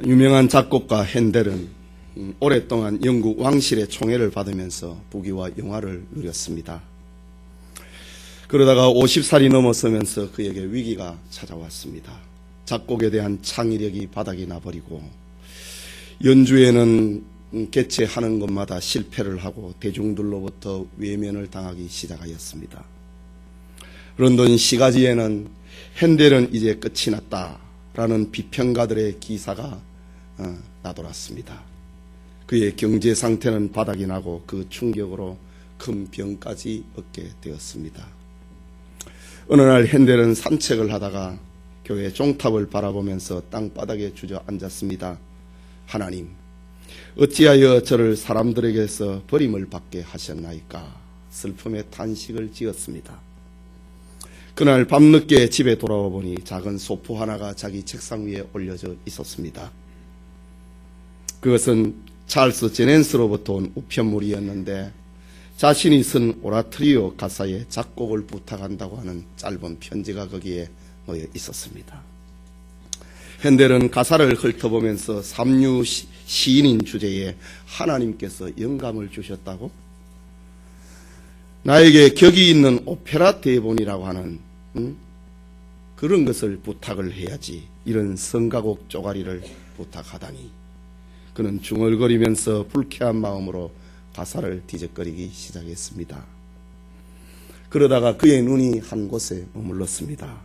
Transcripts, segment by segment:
유명한 작곡가 핸델은 오랫동안 영국 왕실의 총애를 받으면서 부귀와 영화를 누렸습니다. 그러다가 50살이 넘어서면서 그에게 위기가 찾아왔습니다. 작곡에 대한 창의력이 바닥이 나버리고 연주에는 개최하는 것마다 실패를 하고 대중들로부터 외면을 당하기 시작하였습니다. 런던 시가지에는 핸델은 이제 끝이 났다라는 비평가들의 기사가 나돌았습니다. 그의 경제 상태는 바닥이 나고 그 충격으로 큰 병까지 얻게 되었습니다. 어느 날 핸델은 산책을 하다가 교회 종탑을 바라보면서 땅바닥에 주저앉았습니다. 하나님, 어찌하여 저를 사람들에게서 버림을 받게 하셨나이까? 슬픔의 탄식을 지었습니다. 그날 밤늦게 집에 돌아와 보니 작은 소포 하나가 자기 책상 위에 올려져 있었습니다. 그것은 찰스 제넨스로부터 온 우편물이었는데 자신이 쓴 오라토리오 가사에 작곡을 부탁한다고 하는 짧은 편지가 거기에 놓여 있었습니다. 핸델은 가사를 훑어보면서 삼류 시인인 주제에 하나님께서 영감을 주셨다고? 나에게 격이 있는 오페라 대본이라고 하는 그런 것을 부탁을 해야지, 이런 성가곡 쪼가리를 부탁하다니. 그는 중얼거리면서 불쾌한 마음으로 가사를 뒤적거리기 시작했습니다. 그러다가 그의 눈이 한 곳에 머물렀습니다.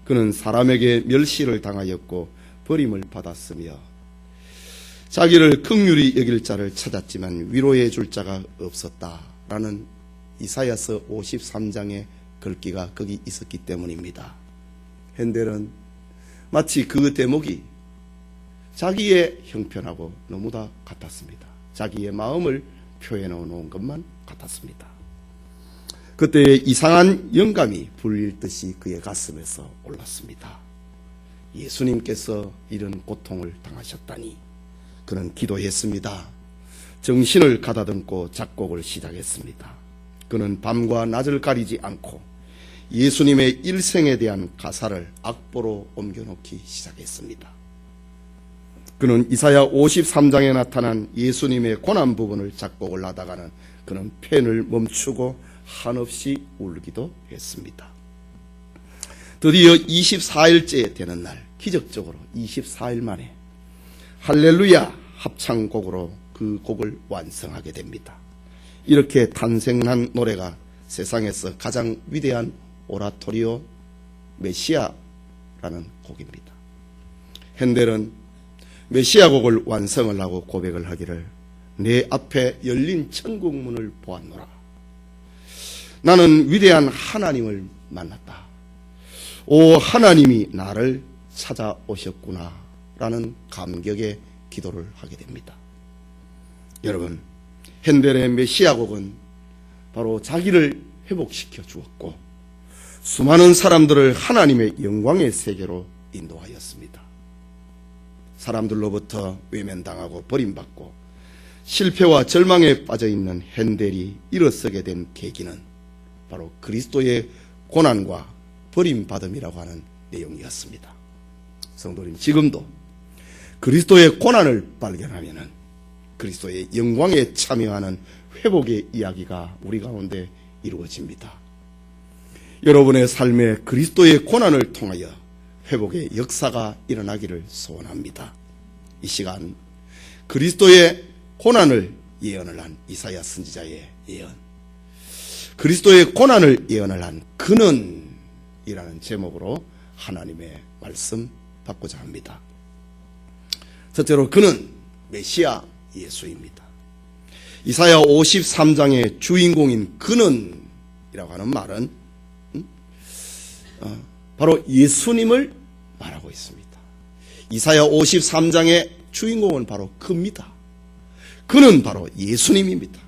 그는 사람에게 멸시를 당하였고 버림을 받았으며 자기를 긍휼히 여길 자를 찾았지만 위로해 줄 자가 없었다라는 이사야서 53장의 글귀가 거기 있었기 때문입니다. 핸델은 마치 그 대목이 자기의 형편하고 너무 다 같았습니다. 자기의 마음을 표현해 놓은 것만 같았습니다. 그때의 이상한 영감이 불릴듯이 그의 가슴에서 올랐습니다. 예수님께서 이런 고통을 당하셨다니. 그는 기도했습니다. 정신을 가다듬고 작곡을 시작했습니다. 그는 밤과 낮을 가리지 않고 예수님의 일생에 대한 가사를 악보로 옮겨놓기 시작했습니다. 그는 이사야 53장에 나타난 예수님의 고난 부분을 작곡을 하다가는 그는 펜을 멈추고 한없이 울기도 했습니다. 드디어 24일째 되는 날, 기적적으로 24일 만에 할렐루야 합창곡으로 그 곡을 완성하게 됩니다. 이렇게 탄생한 노래가 세상에서 가장 위대한 오라토리오 메시아라는 곡입니다. 핸델은 메시아 곡을 완성을 하고 고백을 하기를, 내 앞에 열린 천국문을 보았노라. 나는 위대한 하나님을 만났다. 오, 하나님이 나를 찾아오셨구나 라는 감격의 기도를 하게 됩니다. 여러분, 핸델의 메시아 곡은 바로 자기를 회복시켜 주었고 수많은 사람들을 하나님의 영광의 세계로 인도하였습니다. 사람들로부터 외면당하고 버림받고 실패와 절망에 빠져있는 핸델이 일어서게 된 계기는 바로 그리스도의 고난과 버림받음이라고 하는 내용이었습니다. 성도님, 지금도 그리스도의 고난을 발견하면은 그리스도의 영광에 참여하는 회복의 이야기가 우리 가운데 이루어집니다. 여러분의 삶에 그리스도의 고난을 통하여 회복의 역사가 일어나기를 소원합니다. 이 시간 그리스도의 고난을 예언을 한 이사야 선지자의 예언, 그리스도의 고난을 예언을 한 그는이라는 제목으로 하나님의 말씀 받고자 합니다. 첫째로 그는 메시아 예수입니다. 이사야 53장의 주인공인 그는이라고 하는 말은 바로 예수님을 말하고 있습니다. 이사야 53장의 주인공은 바로 그입니다. 그는 바로 예수님입니다.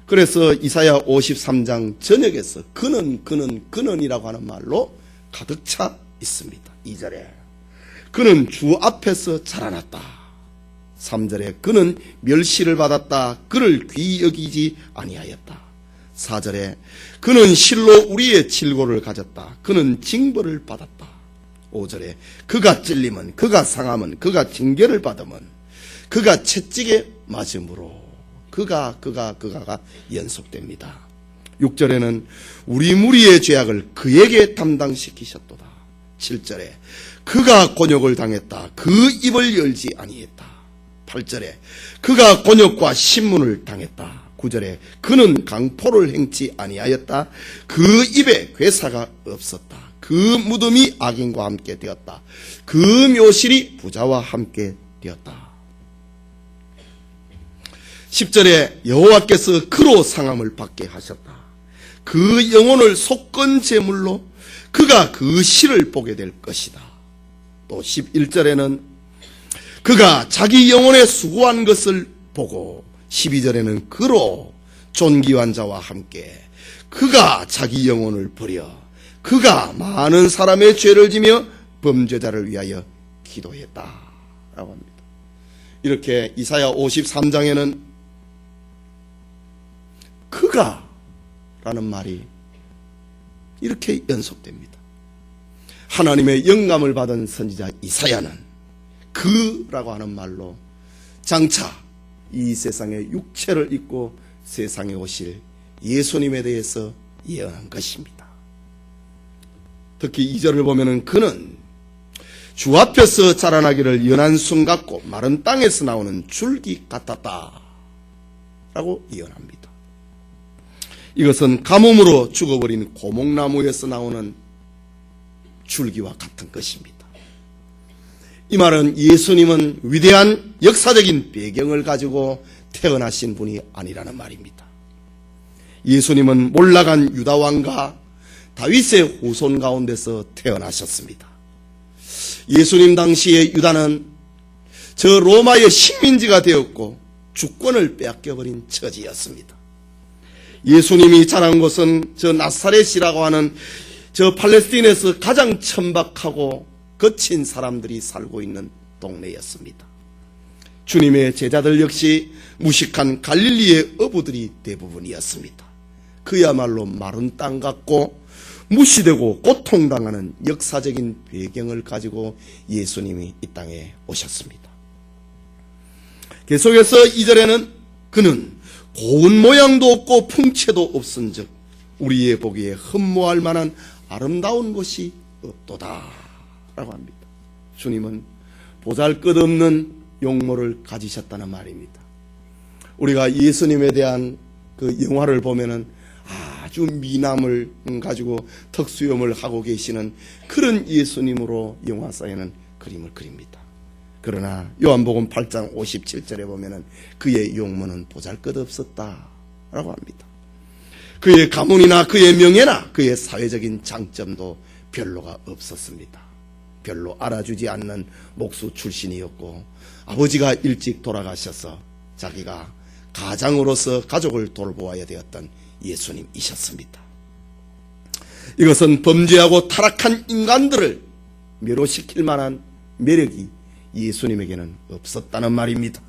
그래서 이사야 53장 전역에서 그는이라고 하는 말로 가득 차 있습니다. 2절에 그는 주 앞에서 자라났다. 3절에 그는 멸시를 받았다. 그를 귀히 여기지 아니하였다. 4절에 그는 실로 우리의 질고를 가졌다. 그는 징벌을 받았다. 5절에 그가 찔림은, 그가 상함은, 그가 징계를 받음은, 그가 채찍에 맞음으로, 그가가 연속됩니다. 6절에는 우리 무리의 죄악을 그에게 담당시키셨도다. 7절에 그가 곤욕을 당했다. 그 입을 열지 아니했다. 8절에 그가 곤욕과 신문을 당했다. 9절에 그는 강포를 행치 아니하였다. 그 입에 괴사가 없었다. 그 무덤이 악인과 함께 되었다. 그 묘실이 부자와 함께 되었다. 10절에 여호와께서 그로 상함을 받게 하셨다. 그 영혼을 속건 제물로 그가 그 시를 보게 될 것이다. 또 11절에는 그가 자기 영혼에 수고한 것을 보고, 12절에는 그로 존귀한 자와 함께 그가 자기 영혼을 버려 그가 많은 사람의 죄를 지며 범죄자를 위하여 기도했다 라고 합니다. 이렇게 이사야 53장에는 그가 라는 말이 이렇게 연속됩니다. 하나님의 영감을 받은 선지자 이사야는 그라고 하는 말로 장차 이 세상의 육체를 입고 세상에 오실 예수님에 대해서 예언한 것입니다. 특히 2절을 보면은 그는 주 앞에서 자라나기를 연한 순 같고 마른 땅에서 나오는 줄기 같았다 라고 예언합니다. 이것은 가뭄으로 죽어버린 고목나무에서 나오는 줄기와 같은 것입니다. 이 말은 예수님은 위대한 역사적인 배경을 가지고 태어나신 분이 아니라는 말입니다. 예수님은 몰락한 유다왕과 다윗의 후손 가운데서 태어나셨습니다. 예수님 당시에 유다는 저 로마의 식민지가 되었고 주권을 빼앗겨버린 처지였습니다. 예수님이 자란 곳은 저 나사렛이라고 하는 저 팔레스틴에서 가장 천박하고 거친 사람들이 살고 있는 동네였습니다. 주님의 제자들 역시 무식한 갈릴리의 어부들이 대부분이었습니다. 그야말로 마른 땅 같고 무시되고 고통당하는 역사적인 배경을 가지고 예수님이 이 땅에 오셨습니다. 계속해서 2절에는 그는 고운 모양도 없고 풍채도 없은즉 우리의 보기에 흠모할 만한 아름다운 것이 없도다 라고 합니다. 주님은 보잘것없는 용모를 가지셨다는 말입니다. 우리가 예수님에 대한 그 영화를 보면은 아주 미남을 가지고 턱수염을 하고 계시는 그런 예수님으로 영화사에는 그림을 그립니다. 그러나 요한복음 8장 57절에 보면은 그의 용모는 보잘것없었다라고 합니다. 그의 가문이나 그의 명예나 그의 사회적인 장점도 별로가 없었습니다. 별로 알아주지 않는 목수 출신이었고 아버지가 일찍 돌아가셔서 자기가 가장으로서 가족을 돌보아야 되었던 예수님이셨습니다. 이것은 범죄하고 타락한 인간들을 멸호시킬 만한 매력이 예수님에게는 없었다는 말입니다.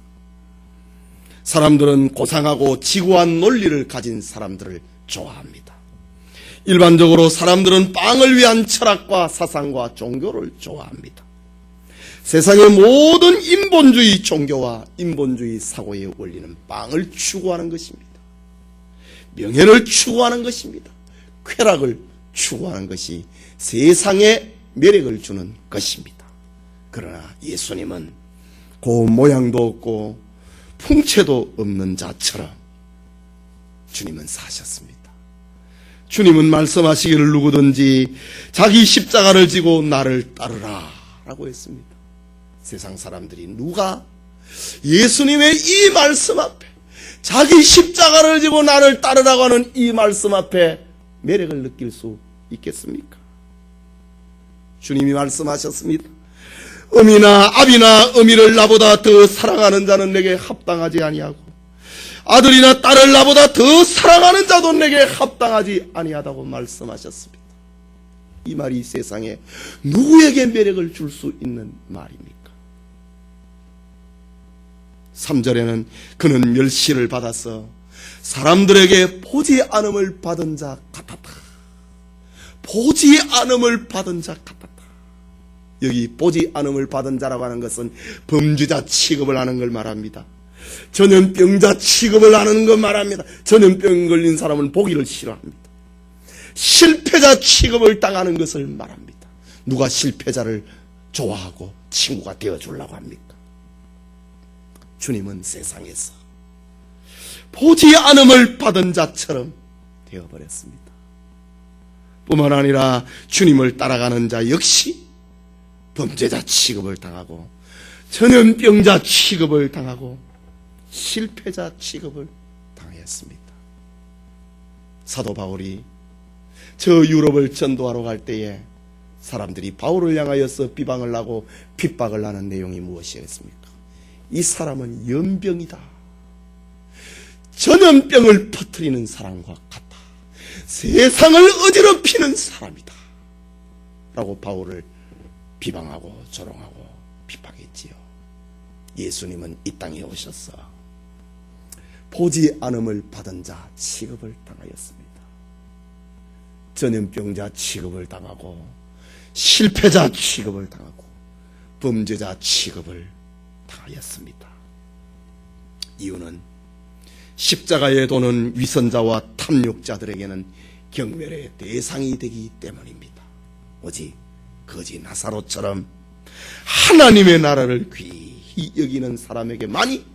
사람들은 고상하고 지고한 논리를 가진 사람들을 좋아합니다. 일반적으로 사람들은 빵을 위한 철학과 사상과 종교를 좋아합니다. 세상의 모든 인본주의 종교와 인본주의 사고의 원리는 빵을 추구하는 것입니다. 명예를 추구하는 것입니다. 쾌락을 추구하는 것이 세상에 매력을 주는 것입니다. 그러나 예수님은 고운 모양도 없고 풍채도 없는 자처럼 주님은 사셨습니다. 주님은 말씀하시기를 누구든지 자기 십자가를 지고 나를 따르라 라고 했습니다. 세상 사람들이 누가 예수님의 이 말씀 앞에 자기 십자가를 지고 나를 따르라고 하는 이 말씀 앞에 매력을 느낄 수 있겠습니까? 주님이 말씀하셨습니다. 어미나 아비나 어미를 나보다 더 사랑하는 자는 내게 합당하지 아니하고 아들이나 딸을 나보다 더 사랑하는 자도 내게 합당하지 아니하다고 말씀하셨습니다. 이 말이 세상에 누구에게 매력을 줄 수 있는 말입니까? 3절에는 그는 멸시를 받아서 사람들에게 보지 않음을 받은 자 같았다. 보지 않음을 받은 자 같았다. 여기 보지 않음을 받은 자라고 하는 것은 범죄자 취급을 하는 걸 말합니다. 전염병자 취급을 하는 걸 말합니다. 전염병 걸린 사람은 보기를 싫어합니다. 실패자 취급을 당하는 것을 말합니다. 누가 실패자를 좋아하고 친구가 되어주려고 합니까? 주님은 세상에서 보지 않음을 받은 자처럼 되어버렸습니다. 뿐만 아니라 주님을 따라가는 자 역시 범죄자 취급을 당하고 전염병자 취급을 당하고 실패자 취급을 당했습니다. 사도 바울이 저 유럽을 전도하러 갈 때에 사람들이 바울을 향하여서 비방을 하고 핍박을 하는 내용이 무엇이었습니까? 이 사람은 연병이다. 전염병을 퍼뜨리는 사람과 같다. 세상을 어지럽히는 사람이다. 라고 바울을 비방하고 조롱하고 핍박했지요. 예수님은 이 땅에 오셔서 보지 않음을 받은 자 취급을 당하였습니다. 전염병자 취급을 당하고 실패자 취급을 당하고 범죄자 취급을 당하였습니다. 이유는 십자가에 도는 위선자와 탐욕자들에게는 경멸의 대상이 되기 때문입니다. 오직 거지 나사로처럼 하나님의 나라를 귀히 여기는 사람에게만이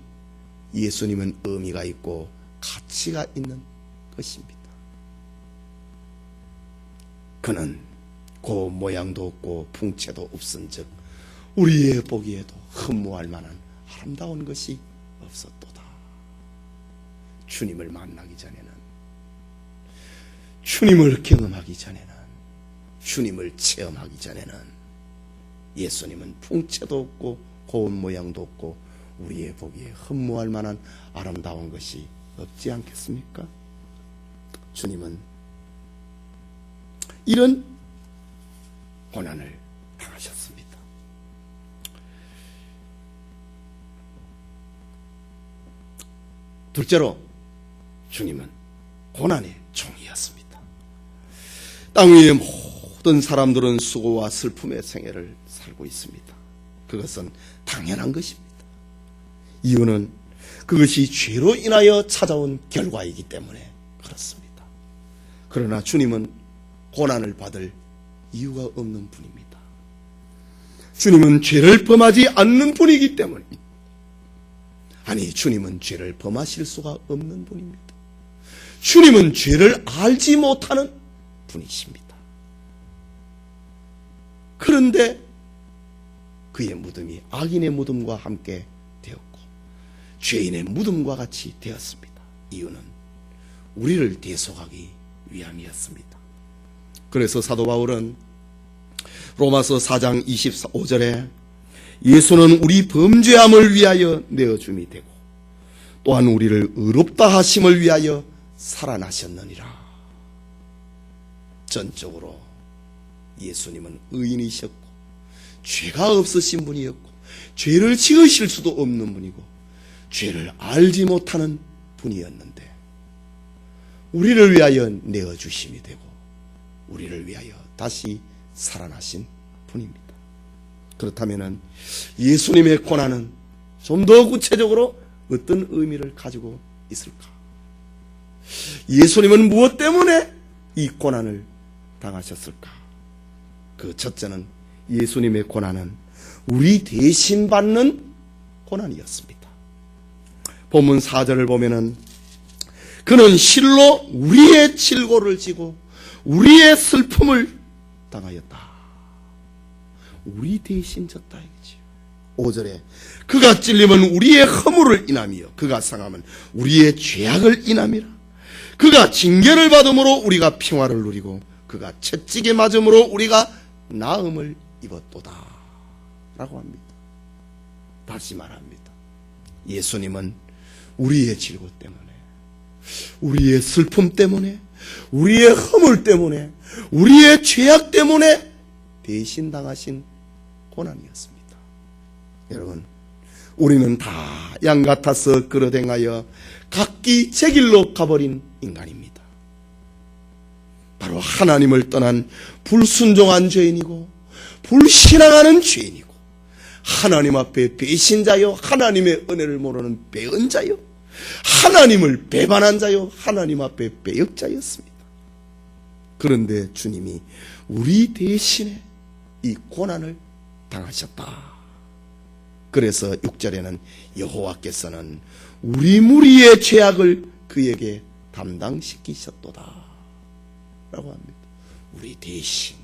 예수님은 의미가 있고 가치가 있는 것입니다. 그는 고 모양도 없고 풍채도 없은즉 우리의 보기에도 흠모할 만한 아름다운 것이 없었도다. 주님을 만나기 전에는, 주님을 경험하기 전에는, 주님을 체험하기 전에는 예수님은 풍채도 없고 고운 모양도 없고 우리의 보기에 흠모할 만한 아름다운 것이 없지 않겠습니까? 주님은 이런 고난을 당하셨습니다. 둘째로 주님은 고난의 종이었습니다. 땅 위의 모든 사람들은 수고와 슬픔의 생애를 살고 있습니다. 그것은 당연한 것입니다. 이유는 그것이 죄로 인하여 찾아온 결과이기 때문에 그렇습니다. 그러나 주님은 고난을 받을 이유가 없는 분입니다. 주님은 죄를 범하지 않는 분이기 때문입니다. 아니, 주님은 죄를 범하실 수가 없는 분입니다. 주님은 죄를 알지 못하는 분이십니다. 그런데 그의 무덤이 악인의 무덤과 함께 되었고 죄인의 무덤과 같이 되었습니다. 이유는 우리를 대속하기 위함이었습니다. 그래서 사도 바울은 로마서 4장 25절에 예수는 우리 범죄함을 위하여 내어줌이 되고 또한 우리를 의롭다 하심을 위하여 살아나셨느니라. 전적으로 예수님은 의인이셨고 죄가 없으신 분이었고 죄를 지으실 수도 없는 분이고 죄를 알지 못하는 분이었는데 우리를 위하여 내어주심이 되고 우리를 위하여 다시 살아나신 분입니다. 그렇다면 예수님의 고난은 좀 더 구체적으로 어떤 의미를 가지고 있을까? 예수님은 무엇 때문에 이 고난을 당하셨을까? 그 첫째는 예수님의 고난은 우리 대신 받는 고난이었습니다. 본문 4절을 보면은 그는 실로 우리의 질고를 지고 우리의 슬픔을 당하였다. 우리 대신 졌다 이거지요. 5절에 그가 찔림은 우리의 허물을 인함이요 그가 상함은 우리의 죄악을 인함이라. 그가 징계를 받음으로 우리가 평화를 누리고 그가 채찍에 맞음으로 우리가 나음을 입었도다 라고 합니다. 다시 말합니다. 예수님은 우리의 질고 때문에, 우리의 슬픔 때문에, 우리의 허물 때문에, 우리의 죄악 때문에 대신 당하신 고난이었습니다. 여러분, 우리는 다 양 같아서 그러댕하여 각기 제 길로 가버린 인간입니다. 바로 하나님을 떠난 불순종한 죄인이고 불신앙하는 죄인이고 하나님 앞에 배신자요 하나님의 은혜를 모르는 배은자요 하나님을 배반한 자요 하나님 앞에 배역자였습니다. 그런데 주님이 우리 대신에 이 고난을 당하셨다. 그래서 6절에는 여호와께서는 우리 무리의 죄악을 그에게 담당시키셨도다 라고 합니다. 우리 대신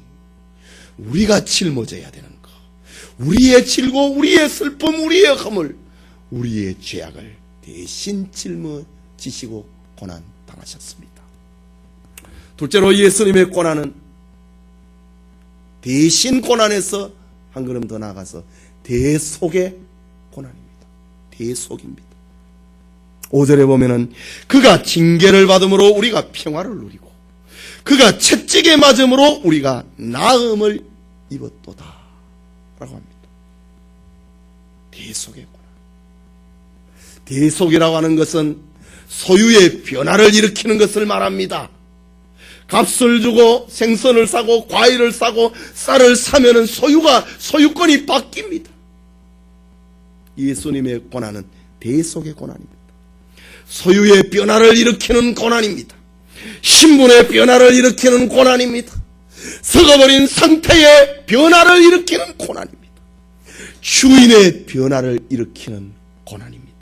우리가 짊어져야 되는 것, 우리의 질고 우리의 슬픔 우리의 허물 우리의 죄악을 대신 짊어지시고 고난 당하셨습니다. 둘째로 예수님의 고난은 대신 고난에서 한 걸음 더 나아가서 대속의 고난입니다. 대속입니다. 5절에 보면은 그가 징계를 받음으로 우리가 평화를 누리고 그가 채찍에 맞음으로 우리가 나음을 입었도다 라고 합니다. 대속의 고난. 대속이라고 하는 것은 소유의 변화를 일으키는 것을 말합니다. 값을 주고 생선을 사고 과일을 사고 쌀을 사면은 소유권이 바뀝니다. 예수님의 고난은 대속의 고난입니다. 소유의 변화를 일으키는 고난입니다. 신분의 변화를 일으키는 고난입니다. 썩어버린 상태의 변화를 일으키는 고난입니다. 주인의 변화를 일으키는 고난입니다.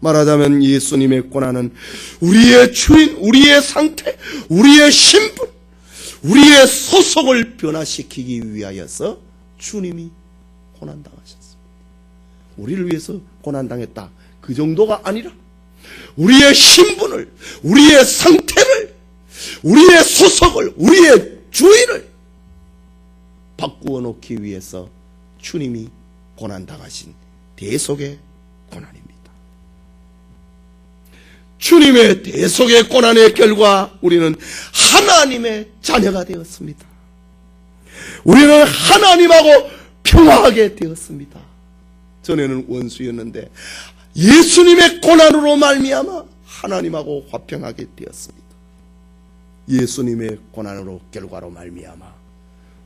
말하자면 예수님의 고난은 우리의 주인, 우리의 상태, 우리의 신분, 우리의 소속을 변화시키기 위하여서 주님이 고난당하셨습니다. 우리를 위해서 고난당했다. 그 정도가 아니라 우리의 신분을, 우리의 상태를, 우리의 소속을, 우리의 주인을 바꾸어 놓기 위해서 주님이 고난당하신 대속의 고난입니다. 주님의 대속의 고난의 결과 우리는 하나님의 자녀가 되었습니다. 우리는 하나님하고 평화하게 되었습니다. 전에는 원수였는데 예수님의 고난으로 말미암아 하나님하고 화평하게 되었습니다. 예수님의 고난으로 결과로 말미암아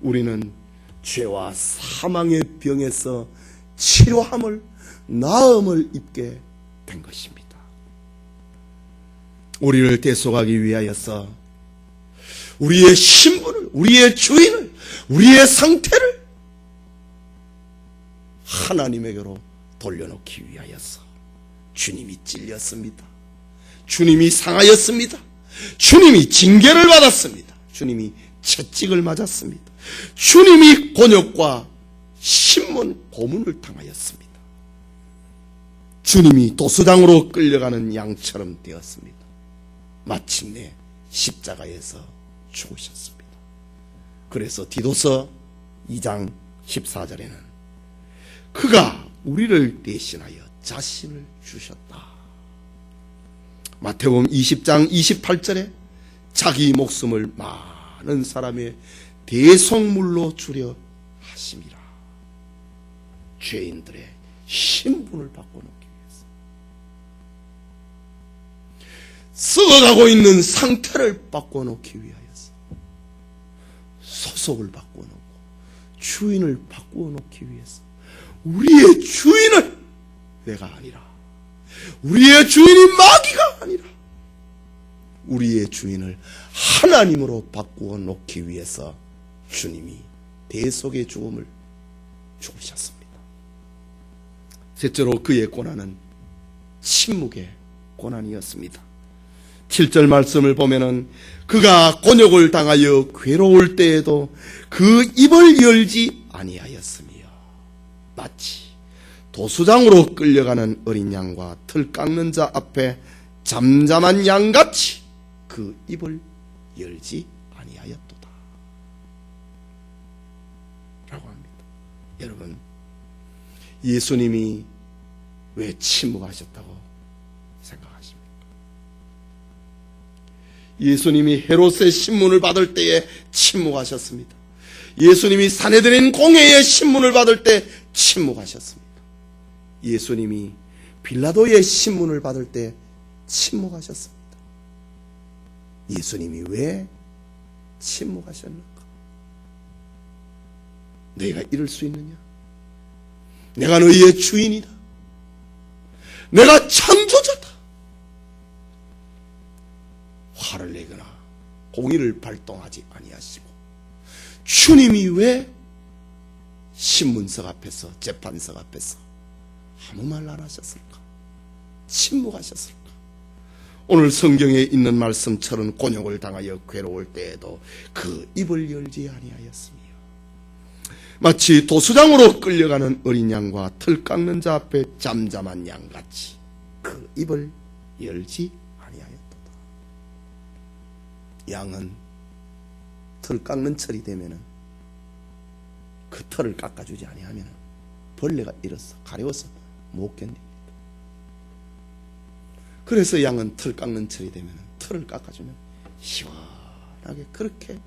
우리는 죄와 사망의 병에서 치료함을 나음을 입게 된 것입니다. 우리를 대속하기 위하여서 우리의 신분을, 우리의 주인을, 우리의 상태를 하나님에게로 돌려놓기 위하여서 주님이 찔렸습니다. 주님이 상하였습니다. 주님이 징계를 받았습니다. 주님이 채찍을 맞았습니다. 주님이 곤욕과 신문, 고문을 당하였습니다. 주님이 도수장으로 끌려가는 양처럼 되었습니다. 마침내 십자가에서 죽으셨습니다. 그래서 디도서 2장 14절에는 그가 우리를 대신하여 자신을 주셨다. 마태복음 20장 28절에 자기 목숨을 많은 사람의 대속물로 주려 하심이라. 죄인들의 신분을 바꿔놓기 위해서, 썩어가고 있는 상태를 바꿔놓기 위하여서, 소속을 바꿔놓고 주인을 바꿔놓기 위해서 우리의 주인을 내가 아니라, 우리의 주인이 마귀가 아니라 우리의 주인을 하나님으로 바꾸어 놓기 위해서 주님이 대속의 죽음을 죽으셨습니다. 셋째로 그의 고난은 침묵의 고난이었습니다. 7절 말씀을 보면은 그가 곤욕을 당하여 괴로울 때에도 그 입을 열지 아니하였으며 마치 도수장으로 끌려가는 어린 양과 틀 깎는 자 앞에 잠잠한 양같이 그 입을 열지 아니하였도다 라고 합니다. 여러분, 예수님이 왜 침묵하셨다고 생각하십니까? 예수님이 헤롯의 신문을 받을 때에 침묵하셨습니다. 예수님이 산헤드린 공회의 신문을 받을 때 침묵하셨습니다. 예수님이 빌라도의 신문을 받을 때 침묵하셨습니다. 예수님이 왜 침묵하셨는가? 너희가 이럴 수 있느냐? 내가 너희의 주인이다. 내가 창조자다. 화를 내거나 공의를 발동하지 아니하시고, 주님이 왜 신문석 앞에서, 재판석 앞에서 아무 말 안 하셨을까? 침묵하셨을까? 오늘 성경에 있는 말씀처럼 곤욕을 당하여 괴로울 때에도 그 입을 열지 아니하였으며, 마치 도수장으로 끌려가는 어린 양과 틀 깎는 자 앞에 잠잠한 양같이 그 입을 열지 아니하였도다. 양은 틀 깎는 철이 되면은 그 털을 깎아주지 아니하면 벌레가 일어서 가려워서 못 견딥니다. 그래서 양은 틀 깎는 철이 되면 털을 깎아주면 시원하게 그렇게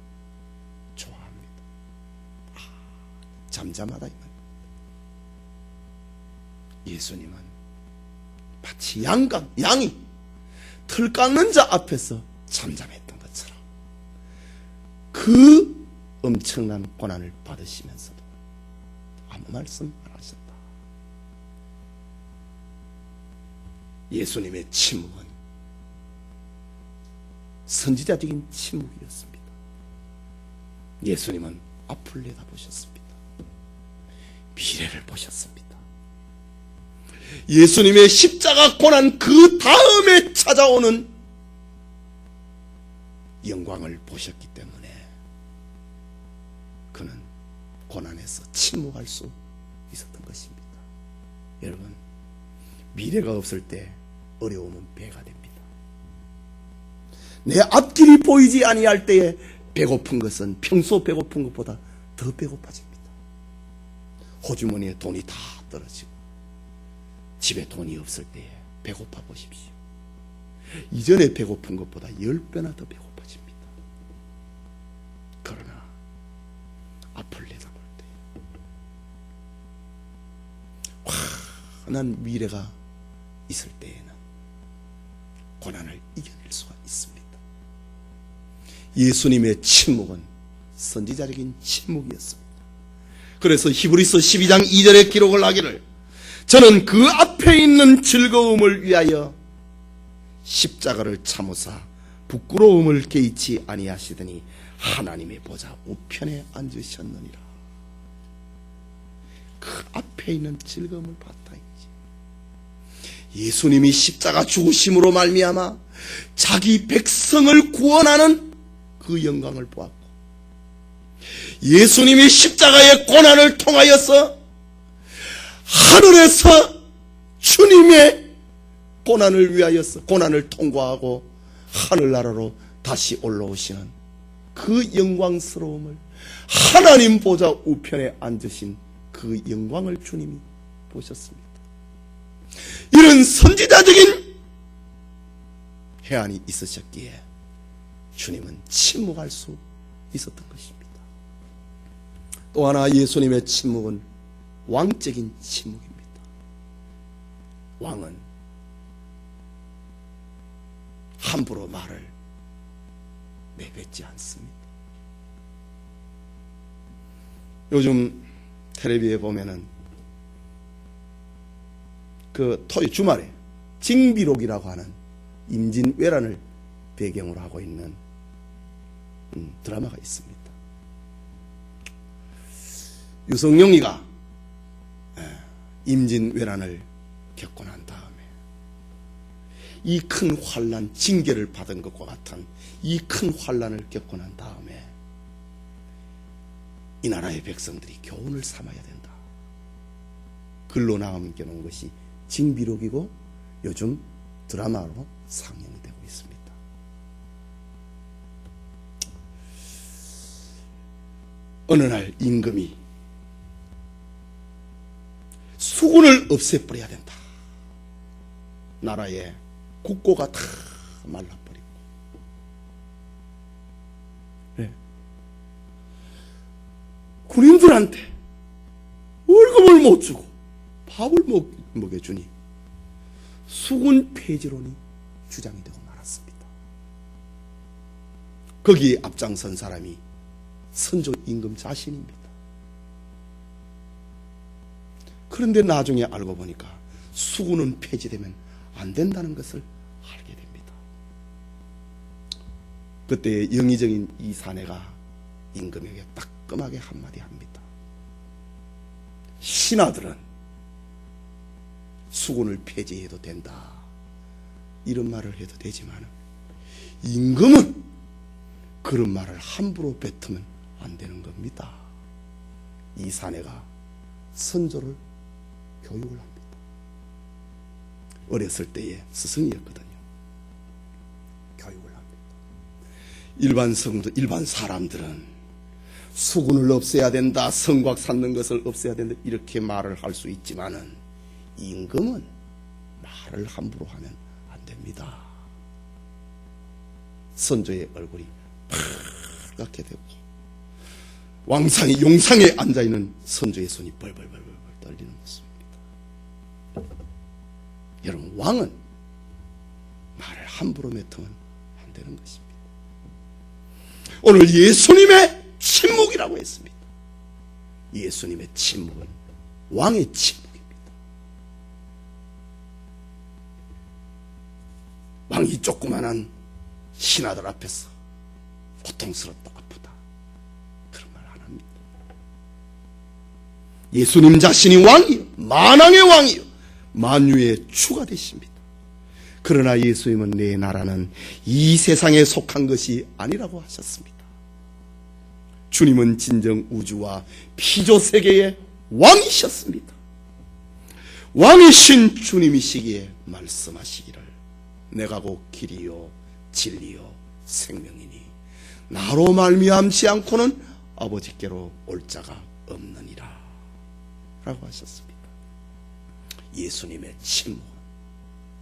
좋아합니다. 잠잠하다 이 말입니다. 예수님은 마치 양이 틀 깎는 자 앞에서 잠잠했던 것처럼 그 엄청난 고난을 받으시면서도 아무 말씀 안 하셨다. 예수님의 침묵은 선지자적인 침묵이었습니다. 예수님은 앞을 내다보셨습니다. 미래를 보셨습니다. 예수님의 십자가 고난 그 다음에 찾아오는 영광을 보셨기 때문에 그는 고난에서 침묵할 수 있었던 것입니다. 여러분, 미래가 없을 때 어려움은 배가 됩니다. 내 앞길이 보이지 아니할 때에 배고픈 것은 평소 배고픈 것보다 더 배고파집니다. 호주머니에 돈이 다 떨어지고 집에 돈이 없을 때에 배고파 보십시오. 이전에 배고픈 것보다 10배나 더 배고파집니다. 그러나 앞을 내다볼 때 환한 미래가 있을 때에는 고난을 이겨낼 수가 있습니다. 예수님의 침묵은 선지자적인 침묵이었습니다. 그래서 히브리서 12장 2절에 기록을 하기를, 저는 그 앞에 있는 즐거움을 위하여 십자가를 참으사 부끄러움을 개의치 아니하시더니 하나님의 보좌 우편에 앉으셨느니라. 그 앞에 있는 즐거움을 봤다 이거지. 예수님이 십자가 죽으심으로 말미암아 자기 백성을 구원하는 그 영광을 보았고, 예수님이 십자가의 고난을 통하여서 하늘에서 주님의 고난을 위하여서 고난을 통과하고 하늘나라로 다시 올라오시는 그 영광스러움을, 하나님 보좌 우편에 앉으신 그 영광을 주님이 보셨습니다. 이런 선지자적인 해안이 있으셨기에 주님은 침묵할 수 있었던 것입니다. 또 하나 예수님의 침묵은 왕적인 침묵입니다. 왕은 함부로 말을 내뱉지 않습니다. 요즘 텔레비에 보면은 그 토요일 주말에 징비록이라고 하는 임진왜란을 배경으로 하고 있는 드라마가 있습니다. 유성룡이가 임진왜란을 겪고 난 다음에 이 큰 환란, 징계를 받은 것과 같은 이 큰 환란을 겪고 난 다음에 이 나라의 백성들이 교훈을 삼아야 된다. 글로 남겨놓은 것이 징비록이고 요즘 드라마로 상영이 되고 있습니다. 어느 날 임금이 수군을 없애버려야 된다. 나라에 국고가 다 말라버리고, 네. 군인들한테 월급을 못 주고 밥을 먹여주니 수군 폐지론이 주장이 되고 말았습니다. 거기에 앞장선 사람이 선조 임금 자신입니다. 그런데 나중에 알고 보니까 수군은 폐지되면 안 된다는 것을 알게 됩니다. 그때 영의정인 이 사내가 임금에게 따끔하게 한마디 합니다. 신하들은 수군을 폐지해도 된다, 이런 말을 해도 되지만 임금은 그런 말을 함부로 뱉으면 안 되는 겁니다. 이 사내가 선조를 교육을 합니다. 어렸을 때의 스승이었거든요. 교육을 합니다. 일반 성도, 일반 사람들은 수군을 없애야 된다, 성곽 쌓는 것을 없애야 된다, 이렇게 말을 할 수 있지만은 임금은 말을 함부로 하면 안 됩니다. 선조의 얼굴이 파랗게 되고 왕상이 용상에 앉아있는 선조의 손이 벌벌벌벌 떨리는 모습입니다. 여러분, 왕은 말을 함부로 맺으면 안 되는 것입니다. 오늘 예수님의 침묵이라고 했습니다. 예수님의 침묵은 왕의 침묵입니다. 왕이 조그만한 신하들 앞에서 고통스럽다, 아프다, 그런 말 안 합니다. 예수님 자신이 왕이요, 만왕의 왕이요, 만유의 주가 되십니다. 그러나 예수님은 내 나라는 이 세상에 속한 것이 아니라고 하셨습니다. 주님은 진정 우주와 피조세계의 왕이셨습니다. 왕이신 주님이시기에 말씀하시기를 내가 곧 길이요 진리요 생명이니 나로 말미암지 않고는 아버지께로 올 자가 없느니라 라고 하셨습니다. 예수님의 침묵은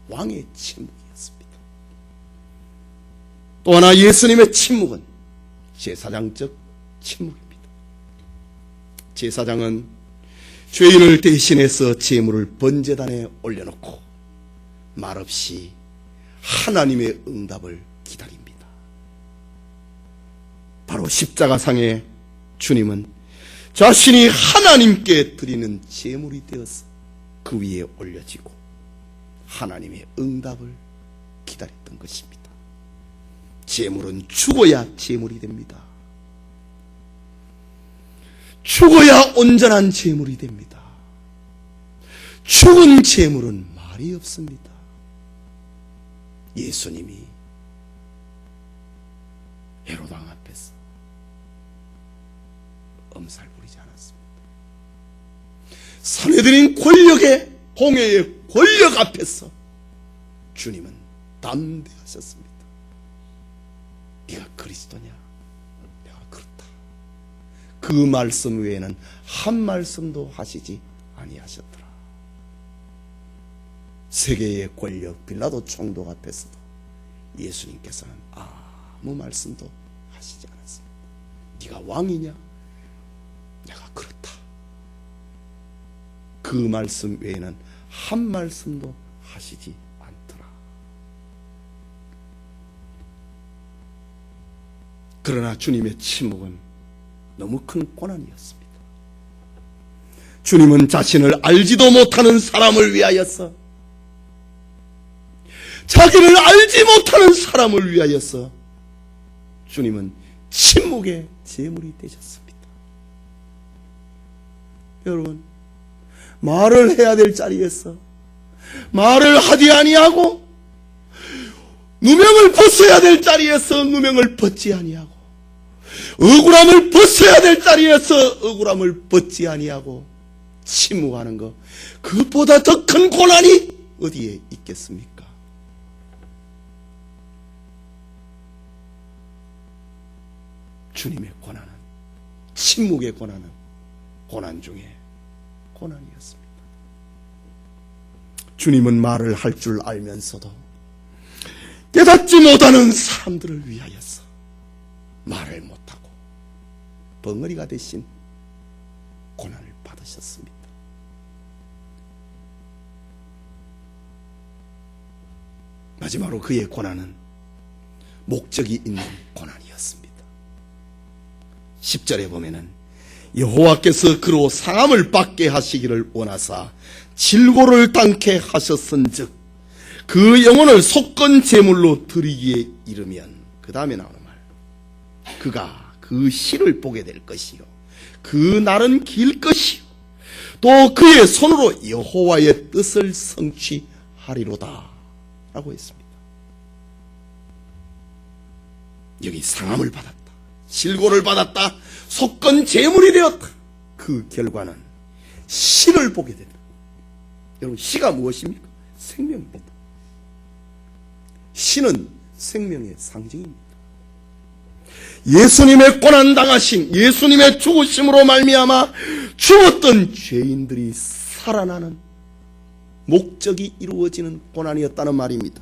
왕의 침묵이었습니다. 또 하나 예수님의 침묵은 제사장적 침묵입니다. 제사장은 죄인을 대신해서 제물을 번제단에 올려놓고 말없이 하나님의 응답을 기다립니다. 바로 십자가상에 주님은 자신이 하나님께 드리는 제물이 되어서 그 위에 올려지고 하나님의 응답을 기다렸던 것입니다. 제물은 죽어야 제물이 됩니다. 죽어야 온전한 제물이 됩니다. 죽은 제물은 말이 없습니다. 예수님이 헤로당 앞에서 엄살 부리지 않았습니다. 산헤드린 권력의 공회의 권력 앞에서 주님은 담대하셨습니다. 네가 그리스도냐? 내가 그렇다. 그 말씀 외에는 한 말씀도 하시지 아니하셨더라. 세계의 권력 빌라도 총독 앞에서도 예수님께서는 아무 말씀도 하시지 않았습니다. 네가 왕이냐? 내가 그렇다. 그 말씀 외에는 한 말씀도 하시지 않더라. 그러나 주님의 침묵은 너무 큰 고난이었습니다. 주님은 자신을 알지도 못하는 사람을 위하여서, 자기를 알지 못하는 사람을 위하여서 주님은 침묵의 제물이 되셨습니다. 여러분, 말을 해야 될 자리에서 말을 하지 아니하고, 누명을 벗어야 될 자리에서 누명을 벗지 아니하고, 억울함을 벗어야 될 자리에서 억울함을 벗지 아니하고 침묵하는 것, 그것보다 더 큰 고난이 어디에 있겠습니까? 주님의 고난은, 침묵의 고난은 고난 중에 고난이었습니다. 주님은 말을 할 줄 알면서도 깨닫지 못하는 사람들을 위하여서 말을 못하고 벙어리가 되신 고난을 받으셨습니다. 마지막으로 그의 고난은 목적이 있는 고난이었습니다. 10절에 보면은 여호와께서 그로 상함을 받게 하시기를 원하사 질고를 당케 하셨은즉 그 영혼을 속건 제물로 드리기에 이르면, 그 다음에 나오는 말, 그가 그 시를 보게 될 것이요 그 날은 길 것이요 또 그의 손으로 여호와의 뜻을 성취하리로다 라고 했습니다. 여기 상함을 받았다, 실고를 받았다, 속건 제물이 되었다. 그 결과는 시를 보게 된다. 여러분, 시가 무엇입니까? 생명입니다. 시는 생명의 상징입니다. 예수님의 고난당하심, 예수님의 죽으심으로 말미암아 죽었던 죄인들이 살아나는 목적이 이루어지는 고난이었다는 말입니다.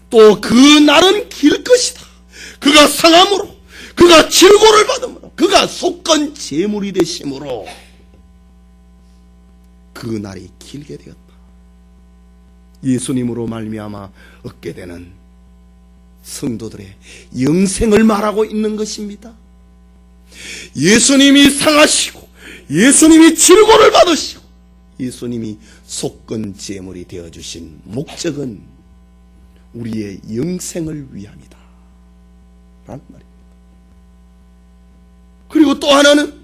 또 그 날은 길 것이다. 그가 상함으로, 그가 질고를 받음으로, 그가 속건 제물이 되심으로 그 날이 길게 되었다. 예수님으로 말미암아 얻게 되는 성도들의 영생을 말하고 있는 것입니다. 예수님이 상하시고, 예수님이 질고를 받으시고, 예수님이 속건 제물이 되어주신 목적은 우리의 영생을 위함이다 라는 말입니다. 그리고 또 하나는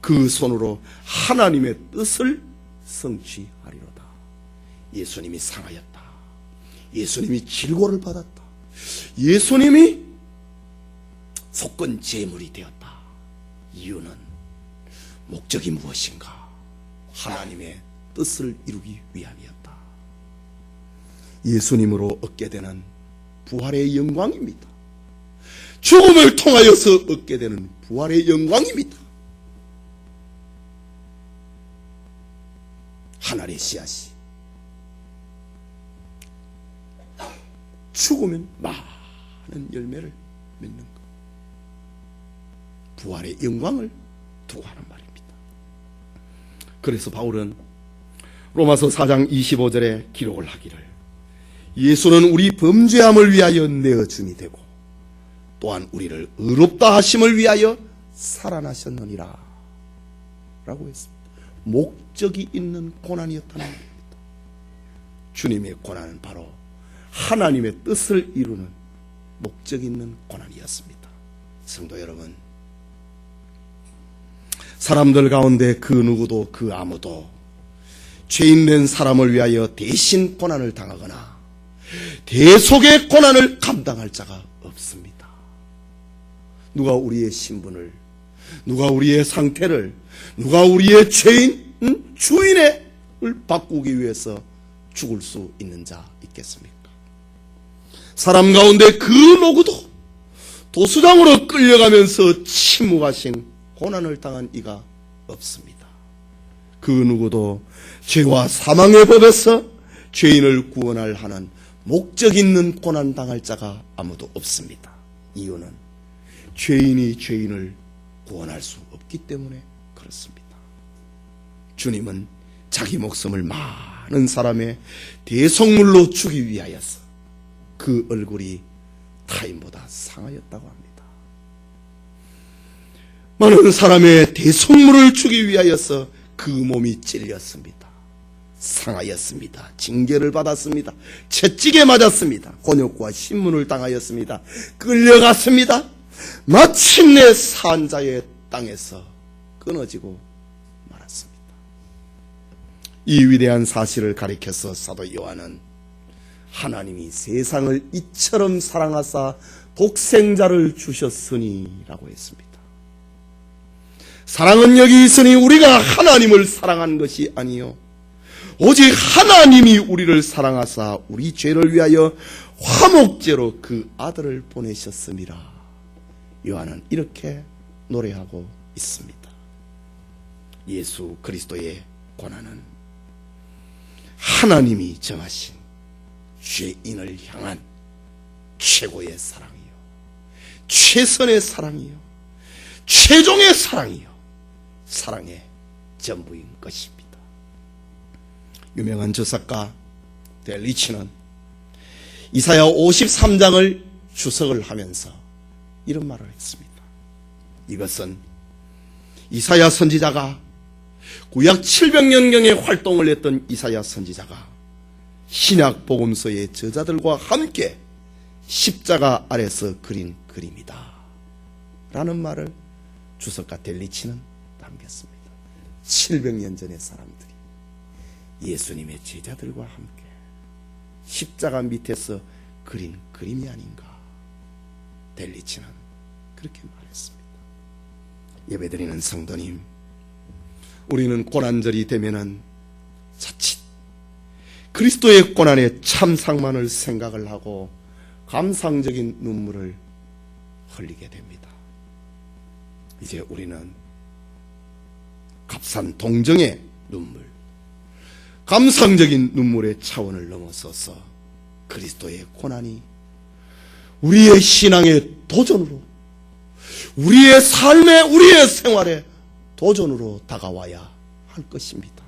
그 손으로 하나님의 뜻을 성취하리로다. 예수님이 상하였다, 예수님이 질고를 받았다, 예수님이 속건 제물이 되었다. 이유는, 목적이 무엇인가? 하나님의 뜻을 이루기 위함이었다. 예수님으로 얻게 되는 부활의 영광입니다. 죽음을 통하여서 얻게 되는 부활의 영광입니다. 하늘의 씨앗이 죽으면 많은 열매를 맺는 것, 부활의 영광을 두고 하는 말입니다. 그래서 바울은 로마서 4장 25절에 기록을 하기를, 예수는 우리 범죄함을 위하여 내어줌이 되고 또한 우리를 의롭다 하심을 위하여 살아나셨느니라 라고 했습니다. 목적이 있는 고난이었다는 겁니다. 주님의 고난은 바로 하나님의 뜻을 이루는 목적 있는 고난이었습니다. 성도 여러분, 사람들 가운데 그 누구도 그 아무도 죄인된 사람을 위하여 대신 고난을 당하거나 대속의 고난을 감당할 자가 없습니다. 누가 우리의 신분을, 누가 우리의 상태를, 누가 우리의 죄인, 주인을 바꾸기 위해서 죽을 수 있는 자 있겠습니까? 사람 가운데 그 누구도 도수장으로 끌려가면서 침묵하신 고난을 당한 이가 없습니다. 그 누구도 죄와 사망의 법에서 죄인을 구원할 하는 목적 있는 고난 당할 자가 아무도 없습니다. 이유는 죄인이 죄인을 구원할 수 없기 때문에 그렇습니다. 주님은 자기 목숨을 많은 사람의 대속물로 주기 위하여서 그 얼굴이 타인보다 상하였다고 합니다. 많은 사람의 대속물을 주기 위하여서 그 몸이 찔렸습니다. 상하였습니다. 징계를 받았습니다. 채찍에 맞았습니다. 곤욕과 신문을 당하였습니다. 끌려갔습니다. 마침내 산자의 땅에서 끊어지고 말았습니다. 이 위대한 사실을 가리켜서 사도 요한은 하나님이 세상을 이처럼 사랑하사 독생자를 주셨으니 라고 했습니다. 사랑은 여기 있으니 우리가 하나님을 사랑한 것이 아니요 오직 하나님이 우리를 사랑하사 우리 죄를 위하여 화목제로 그 아들을 보내셨음이라. 요한은 이렇게 노래하고 있습니다. 예수 그리스도의 고난은 하나님이 정하신 죄인을 향한 최고의 사랑이요, 최선의 사랑이요, 최종의 사랑이요, 사랑의 전부인 것입니다. 유명한 저작가 델리치는 이사야 53장을 주석을 하면서 이런 말을 했습니다. 이것은 이사야 선지자가 구약 700년경에 활동을 했던 이사야 선지자가 신약 복음서의 저자들과 함께 십자가 아래서 그린 그림이다 라는 말을 주석가 델리치는 남겼습니다. 700년 전의 사람들이 예수님의 제자들과 함께 십자가 밑에서 그린 그림이 아닌가, 델리치는 그렇게 말했습니다. 예배드리는 성도님, 우리는 고난절이 되면은 자칫 그리스도의 고난의 참상만을 생각을 하고 감상적인 눈물을 흘리게 됩니다. 이제 우리는 값싼 동정의 눈물, 감상적인 눈물의 차원을 넘어서서 그리스도의 고난이 우리의 신앙의 도전으로, 우리의 삶에, 우리의 생활에 도전으로 다가와야 할 것입니다.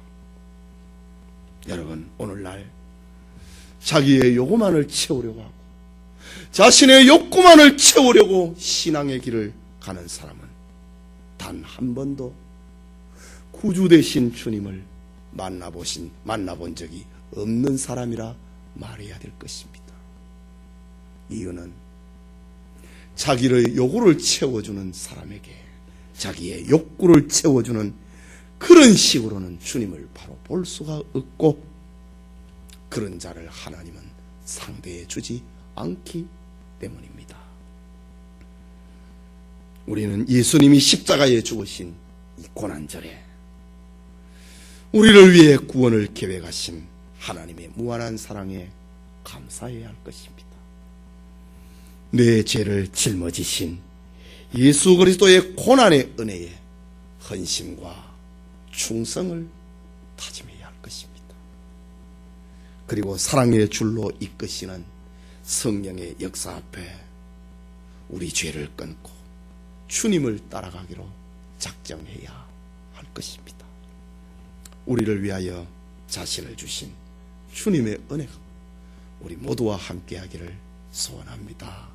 여러분, 오늘날 자기의 요구만을 채우려고 하고 자신의 욕구만을 채우려고 신앙의 길을 가는 사람은 단 한 번도 구주 되신 주님을 만나본 적이 없는 사람이라 말해야 될 것입니다. 이유는 자기의 요구를 채워주는 사람에게 자기의 욕구를 채워주는 그런 식으로는 주님을 바로 볼 수가 없고, 그런 자를 하나님은 상대해 주지 않기 때문입니다. 우리는 예수님이 십자가에 죽으신 이 고난절에 우리를 위해 구원을 계획하신 하나님의 무한한 사랑에 감사해야 할 것입니다. 내 죄를 짊어지신 예수 그리스도의 고난의 은혜에 헌신과 충성을 다짐해야 할 것입니다. 그리고 사랑의 줄로 이끄시는 성령의 역사 앞에 우리 죄를 끊고 주님을 따라가기로 작정해야 할 것입니다. 우리를 위하여 자신을 주신 주님의 은혜가 우리 모두와 함께하기를 소원합니다.